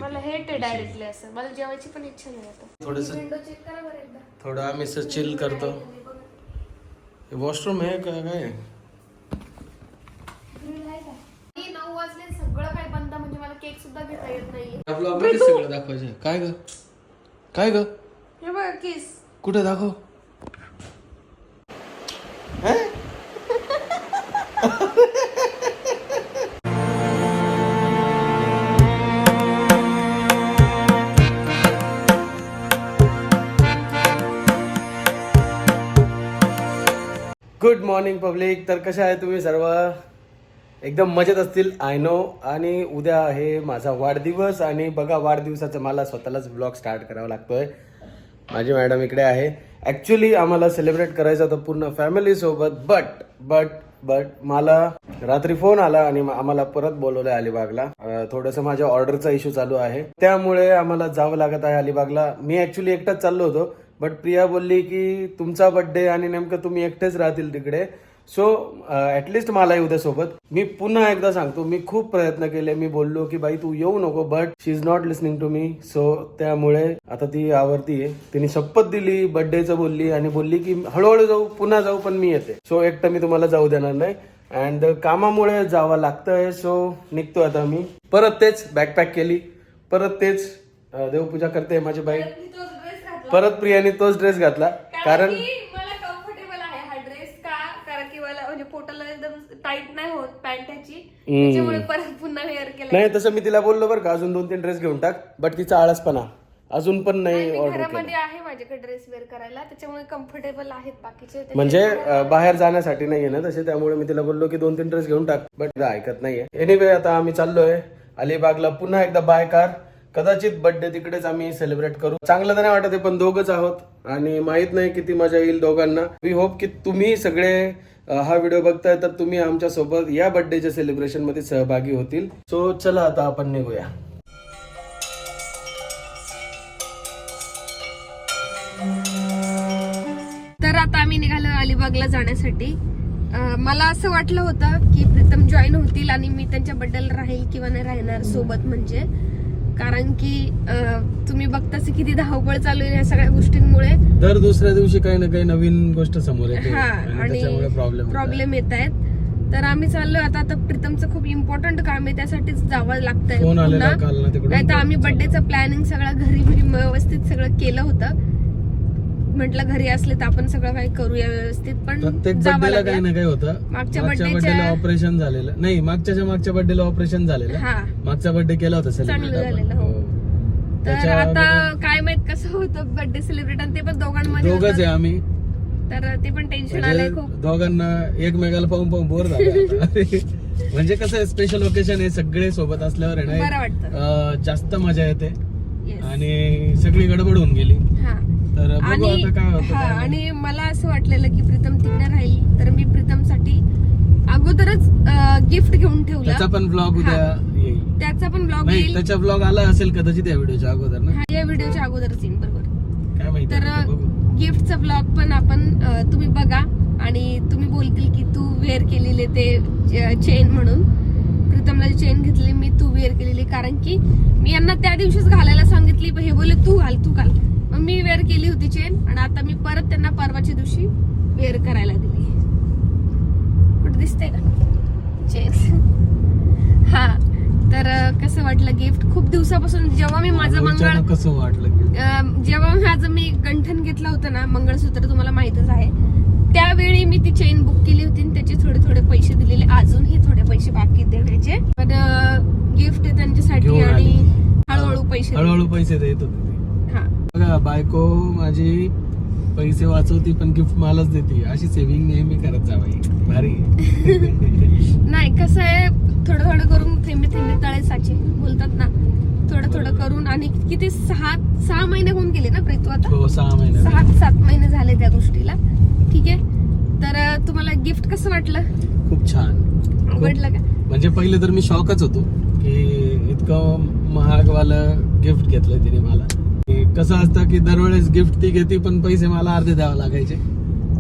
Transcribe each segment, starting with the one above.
मला हेट आहे डायरेक्टली असं. मला जेवायची पण इच्छा नाही आता. थोडस विंडो चेक करा बरं एकदा. थोडं आम्ही चिल करतो. वॉशरूम आहे का काय? ग्रिल आहे का? 9 वाजले सगळं काय बंद, म्हणजे मला केक सुद्धा घेता येत नाहीये. आपलं आपलं सगळं दाखवायचं. काय ग काय ग? हे बघ किस. कुठे दाखव. Good morning public. तर कशा आहे तुम्ही सर्व? एकदम मजेत असतील आय नो. आणि उद्या आहे माझा वाढदिवस आणि बघा वाढदिवसाचा मला स्वतःलाच ब्लॉग स्टार्ट करावा लागतोय. माझी मॅडम इकडे आहे. ॲक्च्युली आम्हाला सेलिब्रेट करायचं होतं पूर्ण फॅमिली सोबत, बट मला रात्री फोन आला आणि आम्हाला परत बोलवलंय अलिबागला. थोडंसं माझ्या ऑर्डरचा इश्यू चालू आहे, त्यामुळे आम्हाला जावं लागत आहे अलिबागला. मी ॲक्च्युली एकटाच चाललो होतो, बट प्रिया बोलली की तुमचा बर्थडे आणि नेमकं तुम्ही एकटेच राहतील तिकडे, सो ॲटलिस्ट मला येऊ द्या सोबत. मी पुन्हा एकदा सांगतो, मी खूप प्रयत्न केले. मी बोललो की बाई तू येऊ नको, but she is not listening to me. So त्यामुळे आता ती आवडती आहे. तिने शपथ दिली, बर्थडेचं बोलली आणि बोलली की हळूहळू जाऊ, पुन्हा जाऊ, पण मी येते. सो एकटं मी तुम्हाला जाऊ देणार नाही. अँड कामामुळे जावं लागतंय. सो निघतो आता मी. परत तेच बॅकपॅक केली, परत तेच देवपूजा करते माझी बाई. परत प्रियाने तोच ड्रेस घातला कारण मला कम्फर्टेबल आहे हा ड्रेस. का? कारण की मला म्हणजे पोटाला एकदम टाईट नाही होत पॅन्ट त्याची, त्याच्यामुळे परत पुन्हा वेअर केलं. नाही तसं मी तिला बोललो बरं का, अजून 2-3 ड्रेस घेऊन टाक, बट तिचा आळसपणा अजून पण नाही ऑर्डर केला. घरामध्ये आहे माझ्याकडे ड्रेस वेअर करायला, त्याच्यामुळे कम्फर्टेबल आहेत बाकीचे. म्हणजे बाहेर जाण्यासाठी नाहीये ना तसे, त्यामुळे मी तिला बोललो की 2-3 ड्रेस घेऊन टाक, बट ऐकत नाहीये. एनिवे आता आम्ही चाललोय अलिबागला. पुन्हा एकदा बाय कार. कदाचित बर्थडे तिकडेच आम्ही सेलिब्रेट करू. चांगलं तर नाही वाटत आहे, पण दोघंच आहोत आणि माहित नाही किती मजा येईल दोघांना. वी होप की तुम्ही सगळे हा व्हिडिओ बघताय तर तुम्ही आमच्या सोबत या बर्थडेच्या सेलिब्रेशन मध्ये सहभागी होतील. सो चला आता आपण निघूया. तर आता आम्ही निघालो अलिबागला जाण्यासाठी. मला असं वाटलं होतं की प्रीतम जॉईन होतील आणि मी त्यांच्या बर्थडेला राहील किंवा नाही राहणार सोबत, म्हणजे कारण की तुम्ही बघताच किती धावपळ चालू आहे या सगळ्या गोष्टींमुळे. दर दुसऱ्या दिवशी काही ना काही नवीन गोष्ट समोर येते आणि प्रॉब्लेम येत आहेत. तर आम्ही चाललोय आता प्रीतमचं खूप इम्पॉर्टंट काम आहे, त्यासाठीच जावं लागतंय. नाही तर आम्ही बर्थडेचं प्लॅनिंग सगळं घरी व्यवस्थित सगळं केलं होतं. म्हटलं घरी असले तर आपण सगळं काही करूया व्यवस्थित, पण बर्थडेला काही ना काही होतं. मागच्या बर्थडेला ऑपरेशन झालेलं नाही, मागच्या बर्थडेला ऑपरेशन झालेलं. मागचा बर्थडे केला होता चांगलं झालेलं. हो. तर आता काय माहित कसं होतं बर्थडे सेलिब्रेट, आणि ते पण दोघांमध्ये दोघंच आहे आम्ही, तर ते पण टेन्शन आलंय खूप. दोघांना एकमेकाला पाहून बोर झालं. म्हणजे कसं स्पेशल ओकेशन आहे, सगळे सोबत असल्यावर आहे बरं वाटतं, जास्त मजा येते. आणि सगळी गडबड होऊन गेली. तर बघू आता काय होतं. आणि मला असं वाटलेलं की प्रीतम तिकडे राहील, तर मी प्रीतमसाठी अगोदरच गिफ्ट घेऊन ठेवलं. त्याचा पण ब्लॉग उद्या येईल. त्याचा पण ब्लॉग येईल. त्याचा ब्लॉग आला असेल कदाचित या व्हिडिओच्या अगोदर ना. या व्हिडिओच्या अगोदरच येईल बरोबर. काय माहिती. तर गिफ्टचा ब्लॉग पण आपण तुम्ही बघा आणि तुम्ही बोलतील की तू वेअर केलेले ते चेन म्हणून. प्रीतमला जी चेन घेतली मी तू वेअर केलेली, कारण की मी यांना त्या दिवशीच घालायला सांगितली, हे बोलले तू घाल. मग मी वेअर केली होती चेन आणि आता मी परत त्यांना परवाच्या दिवशी वेअर करायला दिली. कुठे दिसते का चेन? हा. तर कसं वाटलं गिफ्ट? खूप दिवसापासून जेव्हा मी माझं कसं वाटलं जेव्हा माझं मी गंठन घेतलं होतं ना, मंगळसूत्र तुम्हाला माहितच आहे, त्यावेळी मी ती चेन बुक केली होती आणि त्याचे थोडे पैसे दिलेले. अजूनही थोडे पैसे बाकी देण्याचे, पण गिफ्ट त्यांच्यासाठी आणि हळूहळू पैसे देत होते. बघा बायको माझी पैसे वाचवती पण गिफ्ट मलाच देते. अशी सेव्हिंग नेहमी करत जावाई. भारी. नाही कसं आहे, थोडं करून थेंबे तळे साचे बोलतात ना, थोडं करून. आणि किती 6 महिने होऊन गेले ना प्रीतू आता? हो 6 महिने, 7 महिने झाले त्या गोष्टीला. ठीक आहे. तर तुम्हाला गिफ्ट कसं वाटलं? खूप छान. आवडलं का? म्हणजे पहिले तर मी शॉकच होतो की इतकं महागवालं गिफ्ट घेतलंय तिने मला. कसं असतं की दरवेळेस गिफ्ट ती घेते पण पैसे मला अर्धे द्यावे लागायचे.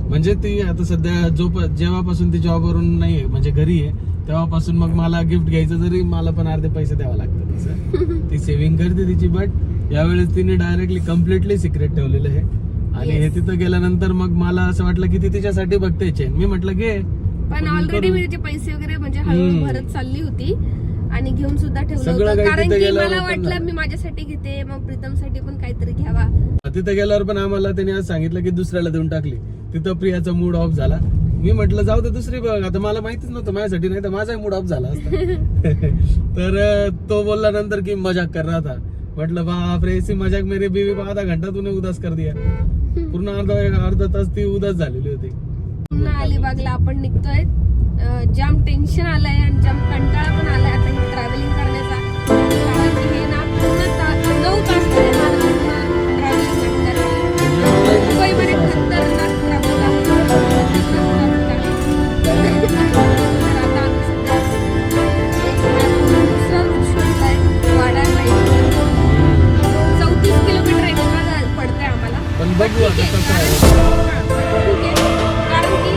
म्हणजे ती आता सध्या जेव्हापासून ती जॉबवरून नाहीये, म्हणजे घरी आहे, तेव्हापासून मग मला गिफ्ट घ्यायचं जरी मला पण अर्धे पैसे द्यावं लागतं तिचं. ती सेव्हिंग करते तिची, बट यावेळेस तिने डायरेक्टली कम्प्लिटली सिक्रेट ठेवलेलं आहे. आणि हे तिथं गेल्यानंतर मग मला असं वाटलं की ती तिच्यासाठी बघते चेन. मी म्हटलं घे, पण ऑलरेडी मी त्याचे पैसे वगैरे म्हणजे हळूहळू भरत चालली होती आणि घेऊन सुद्धा ठेवलं सगळं होतं, काही कारण तिथे की गेल्यावर मला पण वाटलं ना. मी माझ्यासाठी घेते, मग प्रीतमसाठी पण काहीतरी घ्यावा. तिथं गेल्यावर पण आम्हाला त्याने आज सांगितलं की दुसऱ्याला देऊन टाकली. तिथं प्रियाचा मूड ऑफ झाला. मी म्हटलं जाऊ दे दुसरी बघ, आता मला माहितीच नव्हतं माझ्यासाठी, नाही तर माझाही मूड ऑफ झाला असता. तर तो बोलला नंतर की मजाक कर रहा था. म्हटलं बाप रे, ऐसी मजाक मेरी बीवी को आधा घंटा तूने उदास कर दिया. पूर्ण अर्धा तास ती उदास झालेली होती. पुन्हा अलिबागला आपण निघतोय. जाम टेन्शन आलंय आणि जाम कंटाळा पण आलाय आता ही ट्रॅव्हलिंग करण्याचा, कारण की हे ना पूर्ण 9 तास ट्रॅव्हलिंग करतात. मुंबईमध्ये खतरनाक ट्रॅफिक आहे. तर आता आम्ही सध्या दुसरा रूट शोधलाय, वाडा राईड. 34 किलोमीटर एक्स्ट्रा पडतंय आम्हाला. पण बघू आता ठीक कसं आहे, आहे. ठीक आहे. कारण की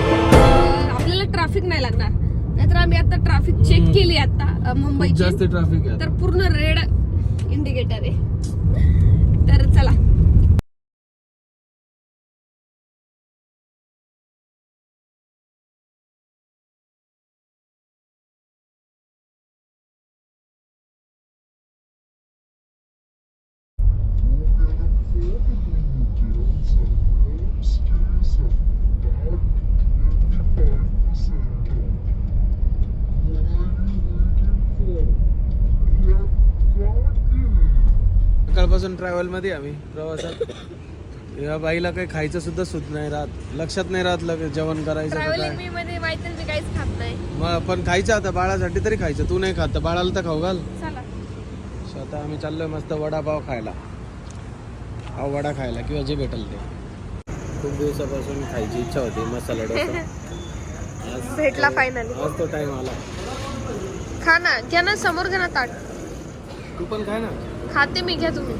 आपल्याला ट्रॅफिक नाही लागणार. नाहीतर आम्ही आता ट्रॅफिक चेक केली आता खूप मुंबईची, जास्त ट्रॅफिक आहे. तर पूर्ण रेड इंडिकेटर आहे. तर चला सकाळपासून ट्रॅव्हल मध्ये आम्ही प्रवासात. या बाईला काही खायचं सुद्धा सुद नाही राहत, लक्षात नाही राहत लगेच जेवण करायचं का ट्रॅव्हलिंग काय. मी मध्ये माहिती मी काहीच खात नाही. मग पण खायचं आता बाळासाठी तरी खायचं. तू नाही खात तर बाळाला तर खाऊ घाल. चला स्वतः आम्ही चाललोय मस्त वडापाव खायला. हा वडा खायला किंवा जे भेटल ते. खूप दिवसापासून खायची इच्छा होती मसाला डोसा. आज भेटला तो- फायनली. आज तो टाइम आला. खा ना, घ्या ना, समोर घ्या ना ताट. तू पण खाय ना. खाते मी, घ्या तुम्ही.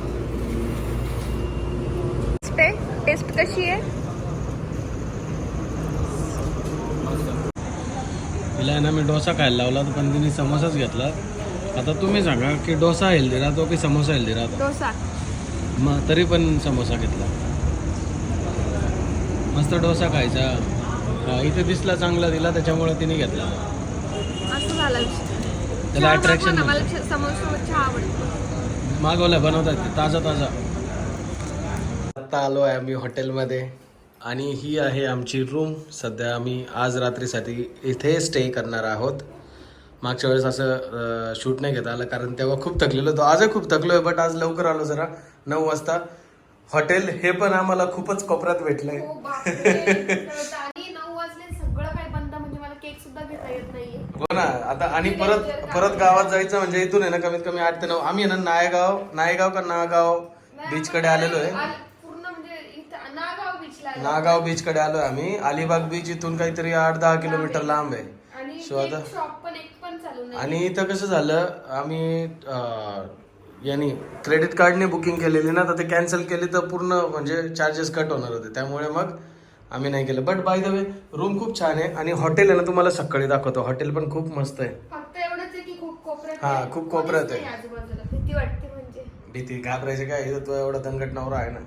टेस्ट कशी आहे? तिला आहे ना मी डोसा खायला लावला पण तिने समोसाच घेतला. आता तुम्ही सांगा की डोसा हेल्दी राहतो की समोसा हेल्दी राहतो. डोसा. मग तरी पण समोसा घेतला. मस्त डोसा खायचा. इथे दिसला चांगला दिला त्याच्यामुळे तिने घेतला. असं झालं विषय. त्याला चहा attraction मागवा ना, म्हणतात. मला समोसा चहा आवडतो. मागवला बनवतात ते ताजा ताजा. आता आलो आहे आम्ही हॉटेलमध्ये आणि ही आहे आमची रूम. सध्या आम्ही आज रात्रीसाठी इथे स्टे करणार आहोत. मागच्या वेळेस असं शूट नाही घेता आलं कारण तेव्हा खूप थकलेलो होतो. आजही खूप थकलो आहे, बट आज लवकर आलो जरा 9 वाजता. हॉटेल हे पण आम्हाला खूपच कोपऱ्यात भेटलंय. आणि 9 वाजले, सगळं काही बंद, म्हणजे मला केक सुद्धा घेता येत नाहीये. हो ना. आता आणि परत गावात जायचं म्हणजे इथून आहे ना कमीत कमी 8 ते 9. आम्ही आहे ना नायगाव का नागाव बीच कडे आलेलो आहे. पूर्ण म्हणजे इथं नागाव बीचला नागाव बीच कडे आलोय आम्ही. अलिबाग बीच इथून काहीतरी 8-10 किलोमीटर लांब आहे. आणि सो आता शॉप पण एक पण चालू नाही. आणि इथं कसं झालं, आम्ही यांनी क्रेडिट कार्डने बुकिंग केलेली ना, तर ते कॅन्सल केली तर पूर्ण म्हणजे चार्जेस कट होणार होते. त्यामुळे मग आम्ही नाही केलं. But by the way room खूप छान आहे आणि हॉटेल आहे ना तुम्हाला सकाळी दाखवतो. हॉटेल पण खूप मस्त आहे. फक्त एवढंच आहे की खूप कोपऱ्यात हा, आहे. खूप कोपऱ्यात कोणीच आहे. नाही आजूबाजूला. भीती वाटते म्हणजे. भीती घाबरायची काय, इथं तो एवढा दंगट नवरा आहे ना.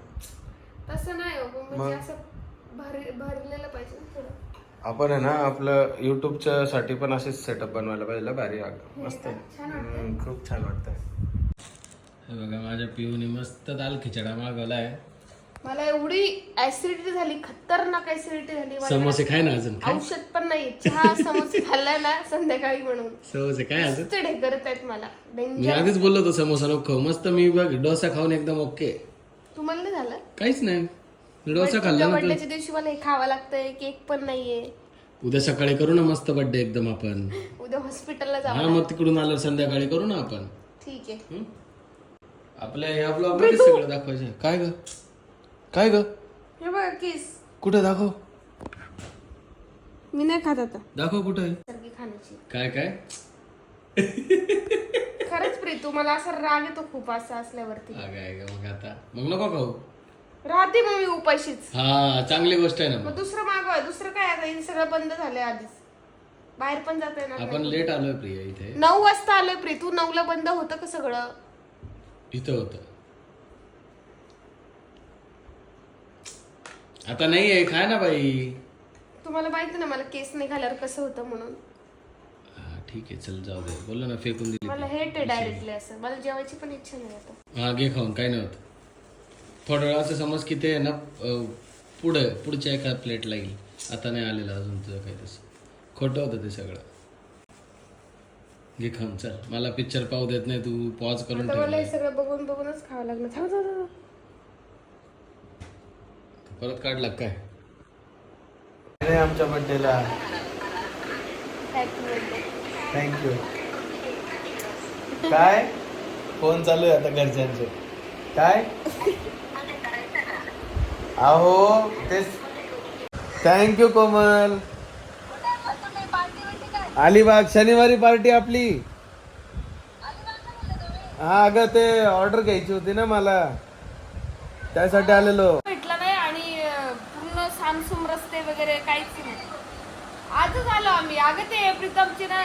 तसं नाही हो, मग? म्हणजे असं भरलेलं पाहिजे ना थोडं. आपण आहे ना आपलं युट्यूबच्या साठी पण असेच सेटअप बनवायला पाहिजे. भारी मस्त आहे. छान वाटतंय. खूप छान वाटतंय. हे बघा माझ्या पिऊने मस्त दाल खिचडा मागवलाय. मला एवढी ऍसिडिटी झाली, खतरनाक ऍसिडिटी झाली. मला समोसे खाय ना अजून. खाय. औषध पण नाही, चहा समोसे खाल्लाय ना संध्याकाळी म्हणून. समोसे काय अजून. नुसते ढेकरत आहेत मला. मी डेंजर. आधीच बोललो होतो समोसा नको खाऊ. मस्त मी बघ डोसा खाऊन एकदम ओके. तुम्हाला नाही झालं? काहीच नाही. मी डोसा खाल्ला ना. बर्थडेच्या दिवशी मला हे खावं लागतंय, केक पण नाहीये. उद्या सकाळी करू ना मस्त बर्थडे एकदम आपण. उद्या हॉस्पिटलला हा जावं. मग तिकडून आल्यावर संध्याकाळी करू ना आपण. ठीक आहे. आपल्या या ब्लॉग मध्ये सगळं दाखवायचं. काय ग काय ग हे बघा किस. कुठे दाखव. मी नाही खात आता. दाखव कुठे आहे. सारखी खाण्याची. काय काय खरंच प्रीतू, मला असा राग येतो खूप असं असल्यावरती. मग आता मग नको खाऊ. राहते मग मी उपाशीच. हा चांगली गोष्ट आहे ना. मग दुसरं मागवा. दुसरं काय आता, हे सगळं बंद झालंय आधीच. बाहेर पण जाता येणार आपण नाही. लेट आलोय प्रिया इथे. 9 वाजता आलोय प्री. तू 9ला बंद होतं का सगळं? इथं होतं. आता नाही आहे, खाय ना बाई. तुम्हाला माहिती ना मला केस निघाल्यावर कसं होतं म्हणून. हा ठीक आहे, चल जाऊ दे. बोललो ना, फेकून दिली. मला हेट आहे डायरेक्टली असं. मला जेवायची पण इच्छा नाही आता. हा घे खाऊन, काय नाही होत. थोडा वेळ असं समज की ते ना पुढच्या एका प्लेटला येईल. आता नाही आलेलं अजून तुझं काही तसं. खोटं होतं ते सगळं. घे खाऊन चल. मला पिक्चर पाहू देत नाही तू. पॉज करून आता मला हे ठेव. सगळं बघून बघूनच खावं लागलं. थांब थांब थांब. परत काढला काय आमच्या बर्थडेला? Happy birthday. थँक्यू. काय फोन चालू आहे आता घरच्यांचे? काय अहो तेच. थँक्यू कोमल. अलिबाग शनिवारी पार्टी आपली. हा अगं ते ऑर्डर घ्यायची होती ना मला, त्यासाठी आलेलो. भेटला नाही आणि पूर्ण सामसूम रस्ते वगैरे काहीच नाही. आजच आलो आम्ही. अगं ते प्रीतमची ना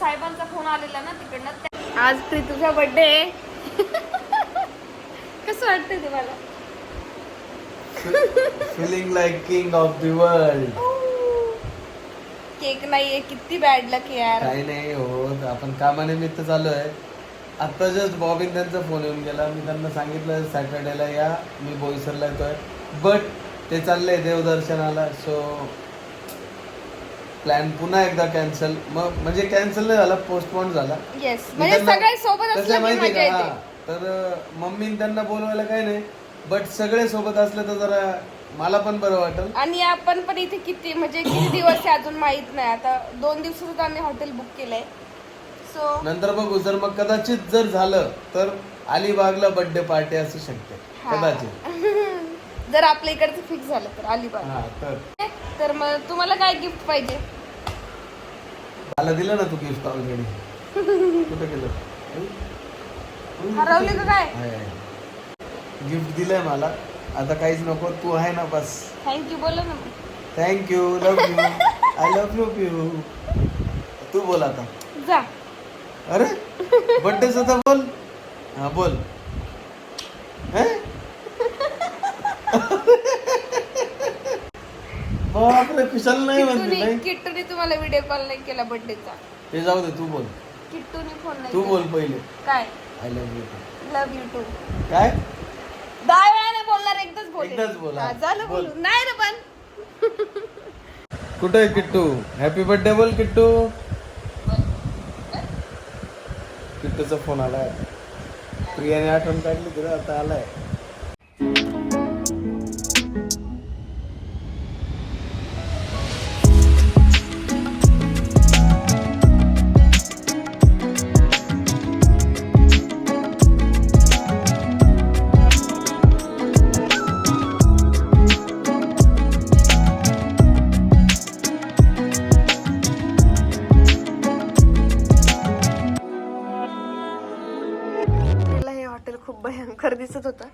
साहेबांचा फोन आलेला ना तिकडनं. आज प्रीतूचा बर्थडे. कसं वाटतंय तुम्हाला? Feeling like king of the world. Cake नाहीये, किती बॅड लक यार. काही नाही होत, आपण कामानिमित्त चालू आहे. आता जस्ट बॉबिन त्यांचा फोन येऊन गेला. मी त्यांना सांगितलं सॅटर्डेला या, मी बोईसरला येतोय. बट ते चाललंय देवदर्शनाला. सो प्लॅन पुन्हा एकदा कॅन्सल. मग म्हणजे कॅन्सल नाही झाला, पोस्टपोन झाला. येस, म्हणजे सगळे सोबत असले की माहिती मजा का? येते. तर मम्मीने त्यांना बोलवायला काही नाही, बट सगळे सोबत असले तर जरा मला पण बरं वाटेल. आणि आपण पण इथे किती म्हणजे किती दिवस आहे अजून माहित नाही. आता 2 दिवसात आम्ही हॉटेल बुक केलंय. सो नंतर बघू. जर मग कदाचित जर झालं तर अलिबागला बर्थडे पार्टी असू शकते कदाचित. जर आपल्या इकडचं फिक्स झालं तर अलिबाग. हा तर मग तुम्हाला काय गिफ्ट पाहिजे? मला दिलं ना तू गिफ्ट ऑलरेडी. कुठे गेलं? हरवले का काय? गिफ्ट दिलंय मला, आता काहीच नको. तू आहे ना बस. थँक्यू बोला ना. Thank you. Love you. I love you पिऊ. तू बोल आता. जा. अरे बर्थडेच होता, बोल. हा बोल. बापरे कुशल नाही म्हणते नाही. किट्टूने तुम्हाला व्हिडिओ कॉल नाही केला बर्थडेचा. ते जाऊ दे, तू बोल. किट्टूने फोन नाही तू केला. बोल पहिले. काय? I love you. Love you too. काय 10 वेळाने बोलणार, एकदाच बोल. एकदाच बोल, हा. झालं बोल. बोलू. नाही रे पण. कुठे आहे किट्टू? हॅपी बर्थडे बोल किट्टू. किट्टूचा फोन आलाय. प्रियाने आठवण काढली तुला, आता आलाय. खूप भयंकर दिसत होता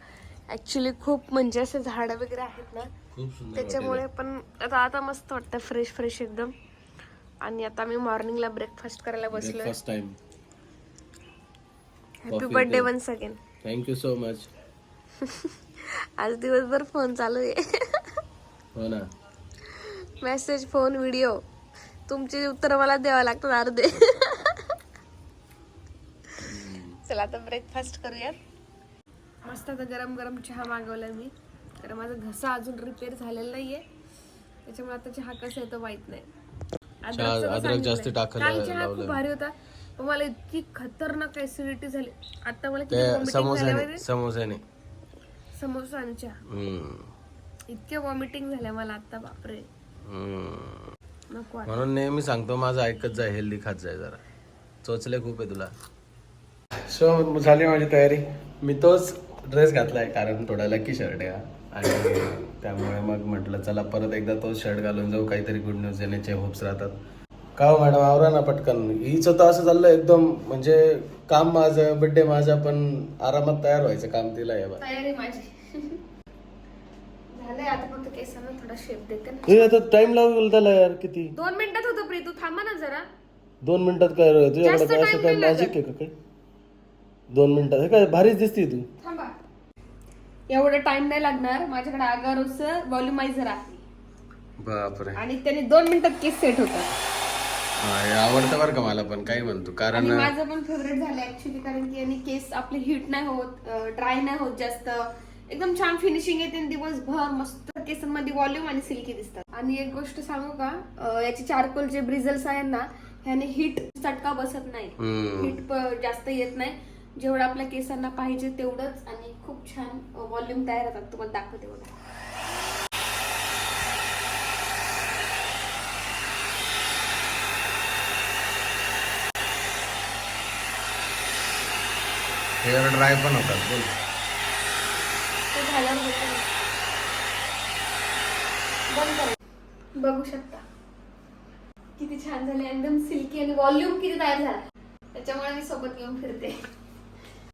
ऍक्च्युली. खूप म्हणजे असे झाड वगैरे आहेत ना, खूप सुंदर त्याच्यामुळे पण आता मस्त वाटतं, फ्रेश फ्रेश एकदम. आणि आता मी मॉर्निंगला ब्रेकफास्ट करायला बसलोय. First time. Happy birthday once again. Thank you so much. आज दिवसभर फोन चालू आहे. हो ना. Message, phone, video. तुमची उत्तर मला द्यावं लागतात अर्धे. चला आता ब्रेकफास्ट करूयात. मस्त आता गरम गरम चहा मागवलाय मी, कारण माझा घसा अजून रिपेअर झालेला नाहीये, त्याच्यामुळे आता चहा कसा येतो माहित नाही. अद्रक जास्त टाकलं. काल चहा खूप भारी होता, पण मला इतकी खतरनाक ऍसिडिटी झाली. आता मला किती वॉमिटिंग झाल्या. समोसा आणि चहा, इतके वॉमिटिंग झाल्या मला आता. बापरे नको. म्हणून नेहमी सांगतो माझं ऐकत जाय, हेल्दी खात जाय जरा. चोचले खूप आहे तुला. सो झाली माझी तयारी. मी तोच ड्रेस घातलाय कारण थोडा लकी शर्ट आहे आणि त्यामुळे मग म्हटलं चला परत एकदा तोच शर्ट घालून जाऊ, काहीतरी गुड न्यूज येण्याचे होप्स राहतात. का हो मॅडम, आवरा ना पटकन. हिचं तर असं चाललं एकदम, म्हणजे काम माझं, बर्थडे माझा, पण आरामात तयार व्हायचं काम तिला आहे. तयारी माझी झालंय आता फक्त केसांना थोडा शेप देते ना. हे आता टाइम लागेल त्याला यार किती 2 मिनिटात होतं प्री, तू थांबा ना जरा. 2 मिनिटात काय रे? तुझ्याकडे जास्त काय असं time काय नाही मॅजिक आहे का काय? 2 मिनिटात हे काय भारीच दिसते तू. थांबा, एवढं टाइम नाही लागणार. माझ्याकडे आगारोचं व्हॉल्युमायझर आहे बापरे, आणि त्याने 2 मिनिटात केस सेट होतात. हे आवडतं बरं का मला पण, काय म्हणतो कारण आणि माझं पण फेवरेट झालं ऍक्च्युली, कारण की यांनी केस आपले हीट नाही होत, ड्राय नाही होत जास्त, एकदम छान फिनिशिंग येते आणि दिवसभर मस्त केसांमध्ये व्हॉल्यूम आणि सिल्की दिसतात. आणि एक गोष्ट सांगू का, याचे चारकोल जे ब्रिझल्स आहे ना, ह्याने हीट चटका बसत नाही, हीट जास्त येत नाही. जेवढं आपल्या केसांना पाहिजे तेवढंच, आणि खूप छान व्हॉल्यूम तयार होतात. तुम्हाला दाखवते बघा. हेअर ड्राय पण होतात. बोल. ते झाल्यावर होतं. बंद करा. बघू शकता किती छान झाले, एकदम सिल्की, आणि व्हॉल्यूम किती तयार झाला. त्याच्यामुळे मी सोबत घेऊन फिरते.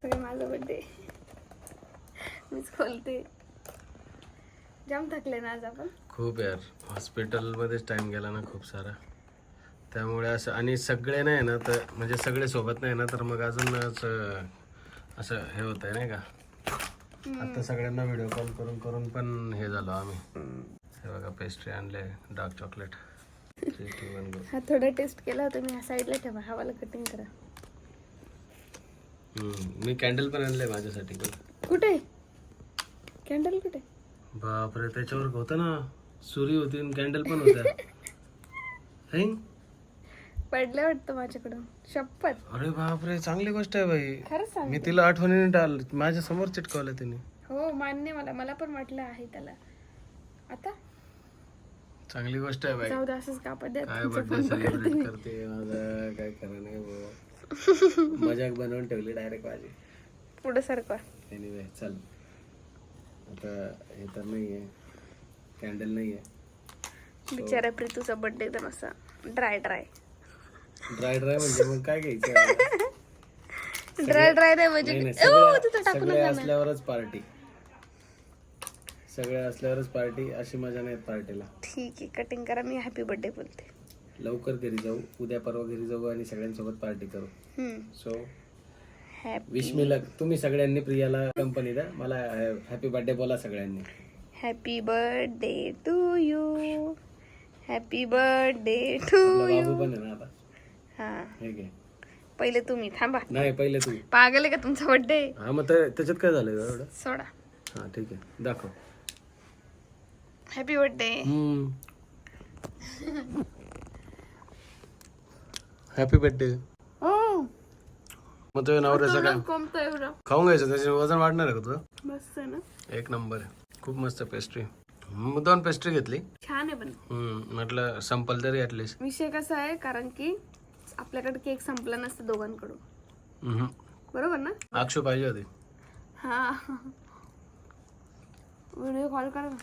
माझा बर्थडे मीच खोलते. जाम थकले ना आज आपण. खूप यार, हॉस्पिटलमध्येच टाइम गेला ना खूप सारा, त्यामुळे असं. आणि सगळे नाही ना तर, म्हणजे सगळे सोबत नाही ना तर मग अजून असं हे होत आहे नाही का. आता सगळ्यांना व्हिडिओ कॉल करून करून पण हे झालो आम्ही. हे बघा पेस्ट्री आणले, डार्क चॉकलेट. हा थोडा टेस्ट केला होता मी. साईडला ठेवा, हवाला कटिंग करा. मी कॅन्डल पण आणले माझ्यासाठी. कुठे कॅन्डल? कुठे? बापरे, त्याच्यावर होतं ना, सुरी होती आणि कॅन्डल पण होत्या. पडलं वाटतं माझ्याकडून, शपथ. अरे बापरे, चांगली गोष्ट आहे बाई. खरंच सांग. मी तिला आठवणीने टाल माझ्या समोर चिटकवलं तिने. हो मान्य, मला पण वाटलं आहे त्याला. आता चांगली गोष्ट आहे बाई. जाऊ दे, असंच कापड द्या. काय बर्थडे सेलिब्रेट करते माझा, काय खरं नाही बाबा. मजाक बनवून ठेवली डायरेक्ट माझी. पुढे सरकवा. एनिवे चल, आता हे तर नाहीये, कॅन्डल नाहीये. बिचारा प्रीतूचा बर्थडे एकदम असा ड्राय म्हणजे मग काय घ्यायचं? ड्राय नाही म्हणजे सगळे असल्यावरच पार्टी, सगळे असल्यावरच पार्टी. अशी मजा नाही पार्टीला. ठीक आहे, कटिंग करा. मी हॅपी बर्थडे बोलते. लवकर घरी जाऊ, उद्या परवा घरी जाऊ आणि सगळ्यांसोबत पार्टी करू. So wish me luck. तुम्ही सगळ्यांनी प्रियाला कंपनी द्या. मला हॅपी बर्थडे बोला सगळ्यांनी. Happy birthday to you, happy birthday to you. बाबू पण आहे ना आता. हा, हे घे. पहिले तुम्ही थांबा. नाही, पहिले तू. पागल आहे का तुमचा बर्थडे? हा, मग त्याच्यात काय झालं एवढं? सोडा. हा ठीक आहे, दाखव. Happy birthday. Happy birthday. मग तुझ्या नवऱ्याचं काय कोणतं एवढं खाऊन घ्यायचं? त्याचे वजन वाढणार आहे का तुझं? मस्त आहे ना, एक नंबर आहे. खूप मस्त पेस्ट्री. 2 पेस्ट्री घेतली. छान आहे. पण म्हटलं संपल तरी ऍटलीस्ट. विषय कसा आहे, कारण की आपल्याकडे केक संपला नसतं दोघांकडून, बरोबर ना? अक्षू पाहिजे होती. हा, व्हिडिओ कॉल करा ना.